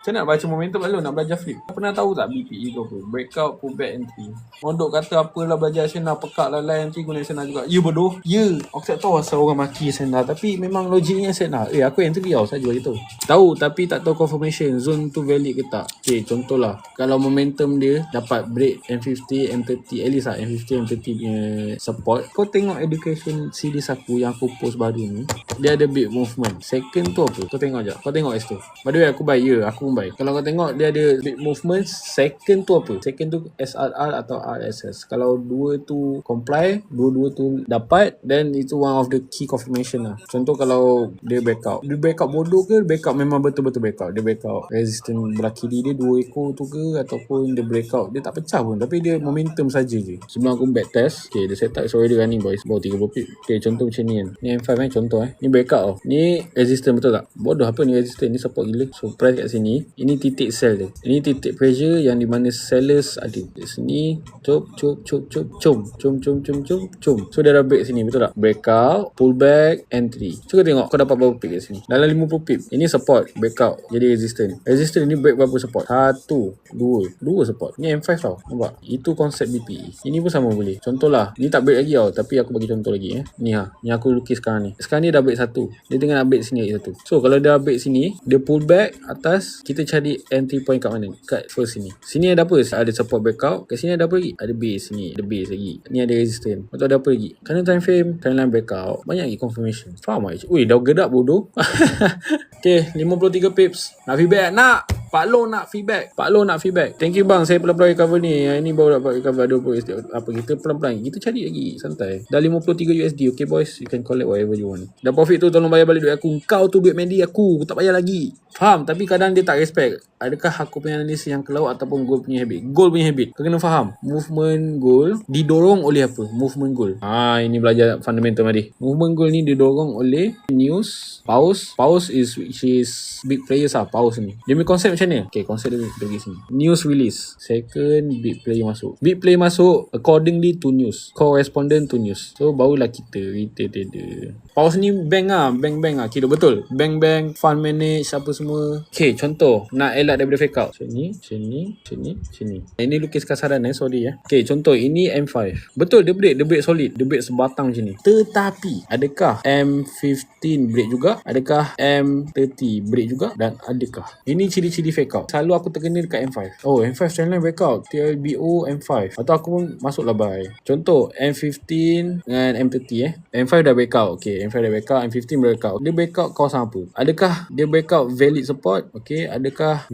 Macam nak baca momentum lalu nak belajar flip. Pernah tahu tak BPE tu apa? Breakout, pullback, entry. Mondok kata apalah belajar Sena, pekak lalai nanti guna Sena juga. Ya bodoh. Ya. Aku tak tahu asal orang maki Sena. Tapi memang logiknya Sena. Aku entry tau saja gitu. Tahu tapi tak tahu confirmation. Zone tu valid ke tak. Okay, contohlah. Kalau momentum dia dapat break M50, M30. At least lah M50, M30 punya support. Kau tengok education series aku yang aku post baru ni. Dia ada big movement. Second tu apa? Kau tengok je. Kau tengok S tu. By the way aku buy. Ya, aku pun buy. Kalau kau tengok dia ada big movement. Second tu apa? Second tu SRR atau RSS. Kalau dua tu comply, dua-dua tu dapat, then itu one of the key confirmation lah. Contoh kalau dia breakout. Dia breakout bodoh ke? Breakout memang betul-betul breakout. Dia breakout resistance belah kiri dia 2 ekor tu ke? Ataupun dia breakout. Dia tak pecah pun. Tapi dia momentum saja je. Sebelum aku back test. Okay, the setup is already running boys. Bawah 30 pip. Okay, contoh macam ni kan. Ni M5 contoh Ni breakout tau. Ni resistance betul tak? Bodoh apa ni resistance? Ni support gila. So price kat sini. Ini titik sell dia. Ini titik pressure yang di mana sellers ada. Kat sini. Cum. So dia dah break sini. Betul tak? Breakout. Pullback. Entry. So kau tengok. Kau dapat berapa pip kat sini? Dalam 50 pip. Ini support. Breakout. Jadi resistance. Resistance ni break berapa support? 1, 2. 2 support. Ni M5 tau. Nampak? Itu konsep BPE. Ini pun sama boleh. Contohlah. Ni tak break lagi tau. Tapi aku bagi contoh lagi. Ni Ni aku lukis sekarang ni. Sekarang ni dah break 1. Dia tengah nak break sini lagi 1. So kalau dia break sini, dia pull back atas, kita cari entry point kat mana? Kat first sini. Sini ada apa? Ada support breakout. Kat sini ada apa lagi? Ada base sini. Ada base lagi. Ni ada resistance. Atau ada apa lagi? Kerana time frame, trendline breakout. Banyak lagi confirmation. Faham tak? Ui, dah gerak bodoh. Okay, 53 pips. Nak feedback? Nak! Pak Long nak feedback. Thank you bang. Saya pelan-pelan recover ni. Ini baru dapat recover. Ada apa kita pelan-pelan. Kita cari lagi. Santai. Dah 53 USD. Okay boys. You can collect whatever you want. Dah profit tu tolong bayar balik duit aku. Kau tu duit Mandy aku. Aku tak bayar lagi. Faham? Tapi kadang dia tak respect. Adakah aku punya analis yang kelau ataupun gold punya habit? Gold punya habit. Kau kena faham. Movement gold didorong oleh apa? Movement gold. Ini belajar fundamental tadi. Movement gold ni didorong oleh news. Pause is which is big players lah. Pause ni. Dia punya konsep macam ni. Okay, konsep dia pergi sini. News release. Second, big player masuk. Big player masuk accordingly to news. Correspondent to news. So, barulah kita retail trader. Pause ni bank lah. Bank lah. Kira betul. Bank, fund manage, apa semua. Okay, contoh. Nak elak daripada fake out. Macam ni. Ini lukis kasaran sorry Okay, contoh. Ini M5. Betul, dia break solid. Dia break sebatang macam ni. Tetapi, adakah M15 break juga? Adakah M30 break juga? Dan adakah? Ini ciri-ciri fake out. Selalu aku terkena dekat M5. Oh, M5 trendline breakout. TLBO M5. Atau aku pun masuklah buy. Contoh, M15 dengan M30 M5 dah breakout. Okay, M5 dah breakout. M15 breakout. Dia breakout kawasan apa? Adakah dia breakout valid support? Okay, adakah